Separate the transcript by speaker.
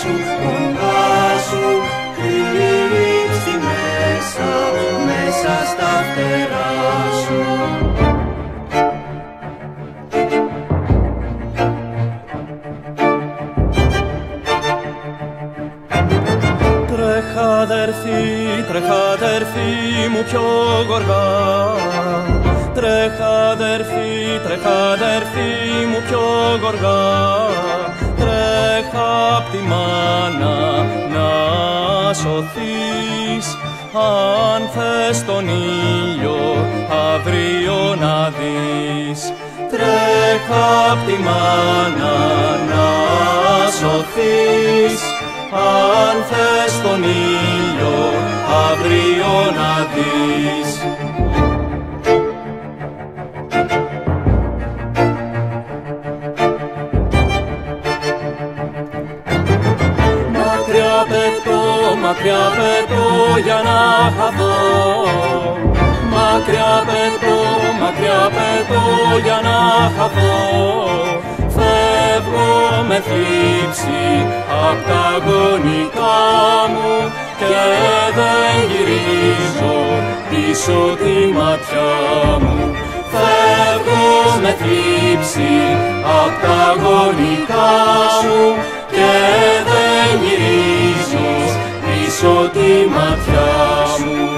Speaker 1: σου, κοντά σου, κρύψτη μέσα στα φτερά σου. Τρέχα αδερφή μου πιο γοργά, τρέχα αδερφή μου πιο γοργά, τρέχα απ' τη μάνα να σωθείς, αν θες τον ήλιο αύριο να δεις. Τρέχα απ' τη μάνα να σωθείς, αν θες τον ήλιο αύριο να δεις. Μακριά πετώ για να χαθώ, μακριά πετώ για να χαθώ. Φεύγω με θλίψη απ' τα γονικά μου και δεν γυρίζω πίσω τη ματιά μου. Φεύγω με θλίψη απ' τα γονικά μου και δεν γυρίζω πίσω τη ματιά μου.